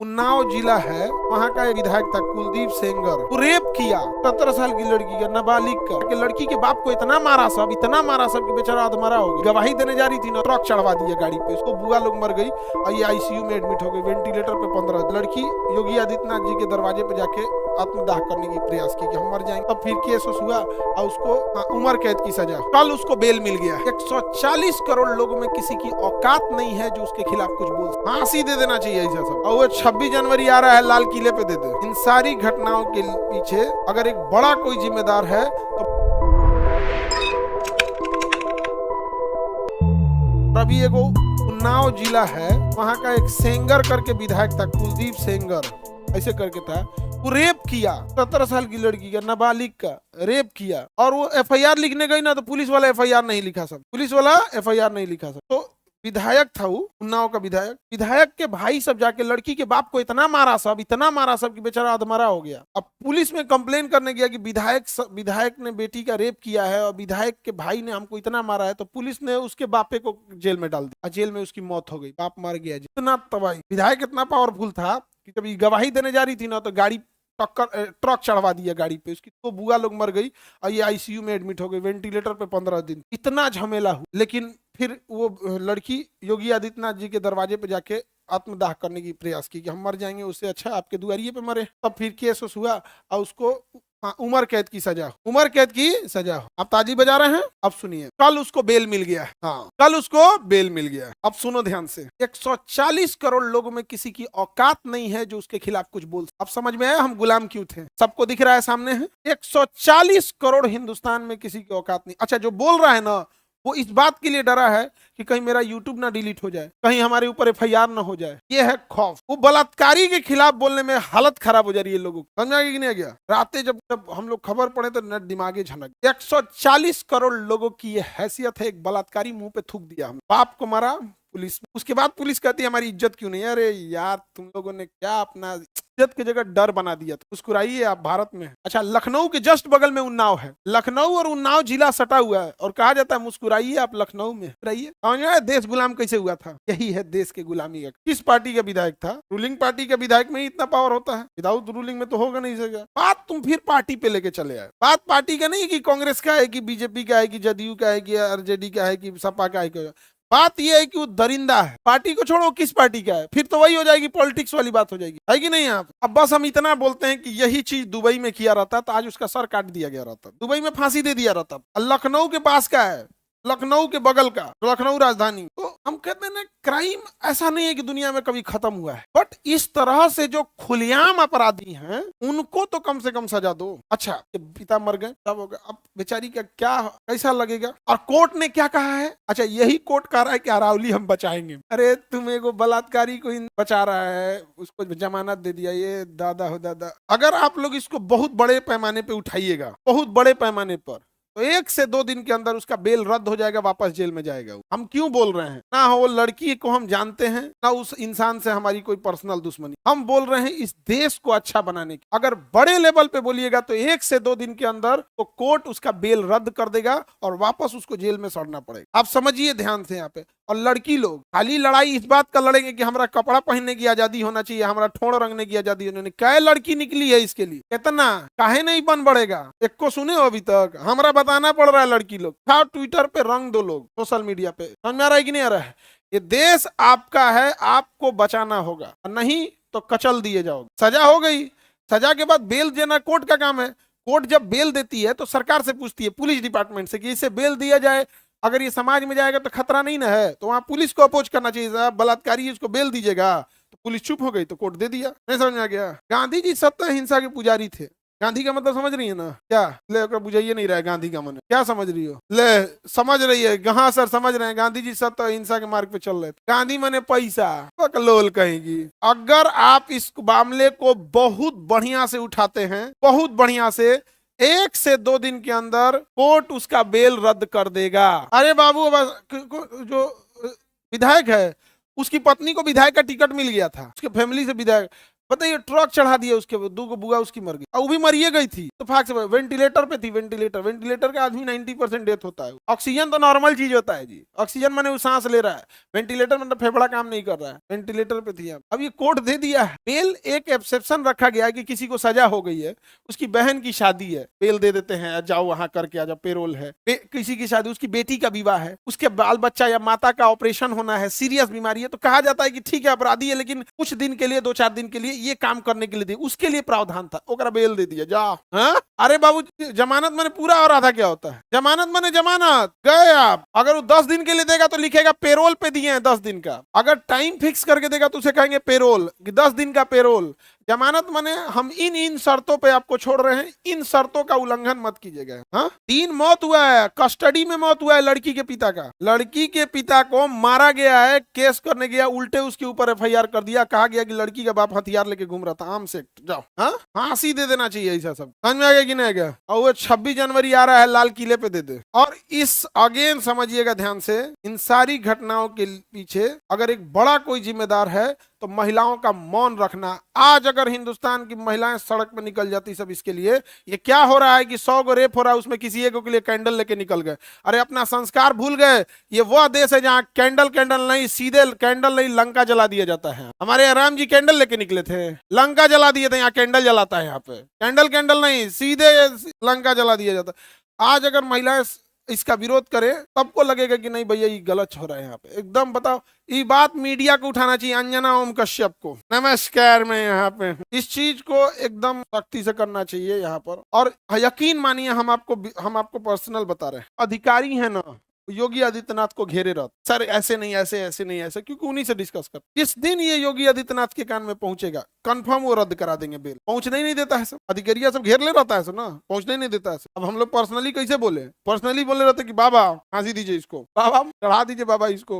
उन्नाव जिला है, वहाँ का एक विधायक था कुलदीप सेंगर, वो रेप किया 17 साल की लड़की का, नाबालिग का। कि लड़की के बाप को इतना मारा सब कि बेचारा अधमरा हो गया। गवाही देने जा रही थी ना, ट्रक चढ़वा दिया गाड़ी पे, उसको बुआ लोग मर गई और ये आईसीयू में एडमिट हो गई, वेंटिलेटर पे 15। लड़की योगी आदित्यनाथ जी के दरवाजे पे जाके आत्मदाह करने की प्रयास की कि हम मर जाएंगे। तब फिर केस हुआ और उसको उम्र कैद की सजा। कल उसको बेल मिल गया। 140 करोड़ लोगों में किसी की औकात नहीं है जो उसके खिलाफ कुछ बोल, फांसी दे देना चाहिए ऐसा सब। और वो 26 जनवरी आ रहा है, लाल किले पे दे दे। इन सारी घटनाओं के पीछे अगर एक बड़ा कोई जिम्मेदार है तो अभी एगो उन्नाव जिला है, वहाँ का एक सेंगर करके विधायक था, कुलदीप सेंगर ऐसे करके था। वो रेप किया 17 साल की लड़की का, नाबालिग का रेप किया। और वो एफआईआर लिखने गई ना, तो पुलिस वाला एफआईआर नहीं लिखा सब, तो विधायक था वो, उन्नाव का विधायक के भाई सब जाके लड़की के बाप को इतना मारा सब कि बेचारा अधमरा हो गया। अब पुलिस में कंप्लेन करने गया कि विधायक ने बेटी का रेप किया है और विधायक के भाई ने हमको इतना मारा है, तो पुलिस ने उसके बापे को जेल में डाल दिया। जेल में उसकी मौत हो गई, बाप मर गया। इतना तबाही। विधायक इतना पावरफुल था कि कभी गवाही देने जा रही थी ना, तो ट्रक चढ़वा दिया गाड़ी पे, उसकी तो बुआ लोग मर गई और ये आईसीयू में एडमिट हो गई, वेंटिलेटर पे 15 दिन। इतना झमेला हुआ। लेकिन फिर वो लड़की योगी आदित्यनाथ जी के दरवाजे पे जाके आत्मदाह करने की प्रयास की कि हम मर जाएंगे, उससे अच्छा आपके दुआरिये पे मरे। तब फिर केस हुआ और उसको उम्र कैद की सजा। आप ताजी बजा रहे हैं, अब सुनिए। कल उसको बेल मिल गया। अब सुनो ध्यान से। 140 करोड़ लोगों में किसी की औकात नहीं है जो उसके खिलाफ कुछ बोल। अब समझ में आया हम गुलाम क्यों थे? सबको दिख रहा है सामने है। 140 करोड़ हिंदुस्तान में किसी की औकात नहीं। अच्छा, जो बोल रहा है ना, वो इस बात के लिए डरा है कि कहीं मेरा यूट्यूब ना डिलीट हो जाए, कहीं हमारे ऊपर एफआईआर ना हो जाए। ये है खौफ। वो बलात्कारी के खिलाफ बोलने में हालत खराब हो जा रही है लोगों की। समझ में नहीं गया? रातें जब हम लोग खबर पढ़े तो नेट दिमागे झनक। 140 करोड़ लोगों की ये हैसियत है, एक बलात्कारी मुंह पे थूक दिया, हम बाप को मारा पुलिस। उसके बाद पुलिस कहती है हमारी इज्जत क्यों नहीं? अरे यार, तुम लोगों ने क्या अपना इज्जत की जगह डर बना दिया। मुस्कुराइए, आप भारत में। अच्छा, लखनऊ के जस्ट बगल में उन्नाव है। लखनऊ और उन्नाव जिला सटा हुआ है और कहा जाता है मुस्कुराइए आप लखनऊ में। समझ में? देश गुलाम कैसे हुआ था? यही है देश के गुलामी का। किस पार्टी का विधायक था? रूलिंग पार्टी का विधायक में ही इतना पावर होता है, विदाउट रूलिंग में तो होगा नहीं सकेगा। बात तुम फिर पार्टी पे लेके चले आए। बात पार्टी का नहीं कि कांग्रेस का है कि बीजेपी का है कि जदयू का है कि आरजेडी का है कि सपा का है। बात यह है कि वो दरिंदा है। पार्टी को छोड़ो, किस पार्टी का है, फिर तो वही हो जाएगी, पॉलिटिक्स वाली बात हो जाएगी, है कि नहीं? आप अब बस हम इतना बोलते हैं कि यही चीज दुबई में किया रहता तो आज उसका सर काट दिया गया रहता, दुबई में फांसी दे दिया रहता। लखनऊ के पास का है, लखनऊ के बगल का, लखनऊ राजधानी। तो हम कहते हैं ना, क्राइम ऐसा नहीं है कि दुनिया में कभी खत्म हुआ है, बट इस तरह से जो खुलेआम अपराधी हैं उनको तो कम से कम सजा दो। अच्छा, पिता मर गए, तब हो गया, अब बेचारी का क्या कैसा लगेगा? और कोर्ट ने क्या कहा है? अच्छा, यही कोर्ट कह रहा है कि अरावली हम बचाएंगे। अरे तुम एगो बलात्कारी को बचा रहा है, उसको जमानत दे दिया। ये दादा हो दादा। अगर आप लोग इसको बहुत बड़े पैमाने पे उठाइएगा, बहुत बड़े पैमाने पर, तो 1 से 2 दिन के अंदर उसका बेल रद्द हो जाएगा, वापस जेल में जाएगा। हम क्यों बोल रहे हैं? ना वो लड़की को हम जानते हैं, ना उस इंसान से हमारी कोई पर्सनल दुश्मनी। हम बोल रहे हैं इस देश को अच्छा बनाने की। अगर बड़े लेवल पे बोलिएगा तो 1 से 2 दिन के अंदर तो कोर्ट उसका बेल रद्द कर देगा और वापस उसको जेल में सड़ना पड़ेगा। आप समझिए ध्यान से यहाँ पे। और लड़की लोग खाली लड़ाई इस बात का लड़ेंगे कि हमारा कपड़ा पहनने की आजादी होना चाहिए, हमारा ठोड़ रंगने की आजादी होनी चाहिए। क्या लड़की निकली है इसके लिए? कितना काहे नहीं बन बढ़ेगा? एक को सुने हो अभी तक? हमारा बताना पड़ रहा है। लड़की लोग था ट्विटर पे, रंग दो लोग सोशल मीडिया पे। समझ में आ रहा है कि नहीं आ रहा है? ये देश आपका है, आपको बचाना होगा, नहीं तो कचल दिए जाओगे। सजा हो गई, सजा के बाद बेल देना कोर्ट का काम है। कोर्ट जब बेल देती है तो सरकार से पूछती है, पुलिस डिपार्टमेंट से, कि इसे बेल दिया जाए। अगर ये समाज में जाएगा तो खतरा नहीं ना है, तो वहां पुलिस को अपोज करना चाहिए, साहब बलात्कारी इसको बेल दीजिएगा। तो पुलिस चुप हो गई तो कोर्ट दे दिया। नहीं समझ में आ गया? गांधी जी सत्य अहिंसा के पुजारी थे। गांधी का मतलब समझ रही है ना? क्या ले बुझाइए नहीं रहा है गांधी का मन? क्या समझ रही हो? ले समझ रही है? हाँ सर समझ रहे हैं, गांधी जी सत्य अहिंसा के मार्ग पे चल रहे थे। गांधी मने पैसा लोल कहेगी। अगर आप इस मामले को बहुत बढ़िया से उठाते हैं, बहुत बढ़िया से, 1 से 2 दिन के अंदर कोर्ट उसका बेल रद्द कर देगा। अरे बाबू, जो विधायक है उसकी पत्नी को विधायक का टिकट मिल गया था, उसके फैमिली से विधायक। बताइए, ट्रक चढ़ा दिया उसके, दो को बुआ उसकी मर गई, और वो भी मरिए गई थी तो फाक से वेंटिलेटर पे थी। वेंटिलेटर का आदमी 90% डेथ होता है। ऑक्सीजन तो नॉर्मल चीज होता है जी, ऑक्सीजन मैंने वो सांस ले रहा है, वेंटिलेटर मतलब फेफड़ा काम नहीं कर रहा है, वेंटिलेटर पे थी। अब ये कोर्ट दे दिया है बेल। एक एक्सेप्शन रखा गया है कि किसी को सजा हो गई है, उसकी बहन की शादी है, बेल दे देते हैं, जाओ वहां करके आ जाओ, पेरोल है। किसी की शादी, उसकी बेटी का विवाह है, उसके बाल बच्चा या माता का ऑपरेशन होना है, सीरियस बीमारी है, तो कहा जाता है कि ठीक है अपराधी है लेकिन कुछ दिन के लिए, 2-4 दिन के लिए ये काम करने के लिए दे, उसके लिए प्रावधान था, ओकरा बेल दे दिया, जा। हाँ? अरे बाबू, जमानत मैंने पूरा और आधा क्या होता है? जमानत मैंने जमानत गए आप। अगर वो 10 दिन के लिए देगा तो लिखेगा पेरोल पे दिए हैं 10 दिन का। अगर टाइम फिक्स करके देगा तो उसे कहेंगे पेरोल, 10 दिन का पेरोल। जमानत माने हम इन शर्तों पे आपको छोड़ रहे हैं, इन शर्तों का उल्लंघन मत कीजिएगा। हाँ, 3 मौत हुआ है, कस्टडी में मौत हुआ है लड़की के पिता का। लड़की के पिता को मारा गया है, केस करने गया, उल्टे उसके ऊपर एफआईआर कर दिया, कहा गया कि लड़की का बाप हथियार लेके घूम रहा था, आर्म्स एक्ट। जाओ, हाँ, फांसी दे देना चाहिए ऐसा सब। समझ में आ गया कि नहीं गया? और वो 26 जनवरी आ रहा है, लाल किले पे दे दे। और इस अगेन समझिएगा ध्यान से, इन सारी घटनाओं के पीछे अगर एक बड़ा कोई जिम्मेदार है तो महिलाओं का मौन रखना। आज अगर हिंदुस्तान की महिलाएं सड़क पे निकल जाती सब इसके लिए, ये क्या हो रहा है कि 100 गो रेप हो रहा है, उसमें किसी एक के लिए कैंडल लेके निकल गए। अरे अपना संस्कार भूल गए। ये वह देश है जहाँ कैंडल नहीं, सीधे कैंडल नहीं, लंका जला दिया जाता है। हमारे यहाँ राम जी कैंडल लेके निकले थे, लंका जला दिए थे। यहाँ कैंडल जलाता है, यहाँ पे कैंडल नहीं, सीधे लंका जला दिया जाता है। आज अगर महिलाएं इसका विरोध करें, सबको लगेगा कि नहीं भैया ये गलत हो रहा है। यहाँ पे एकदम बताओ, ये बात मीडिया को उठाना चाहिए, अंजना ओम कश्यप को। नमस्कार, मैं यहाँ पे इस चीज को एकदम सख्ती से करना चाहिए यहाँ पर। और यकीन मानिए, हम आपको पर्सनल बता रहे हैं, अधिकारी है ना योगी आदित्यनाथ को घेरे रहते, सर ऐसे नहीं, ऐसे नहीं, ऐसे, क्योंकि उन्हीं से डिस्कस कर। जिस दिन ये योगी आदित्यनाथ के कान में पहुंचेगा, कंफर्म वो रद्द करा देंगे बेल। पहुंचने ही नहीं देता है सब, अधिकारिया सब घेर ले रहता है सब ना, पहुंचने ही नहीं देता है सब। अब हम लोग पर्सनली कैसे बोले, पर्सनली बोले रहते कि बाबा फांसी दीजिए इसको, बाबा चढ़ा दीजिए, बाबा इसको,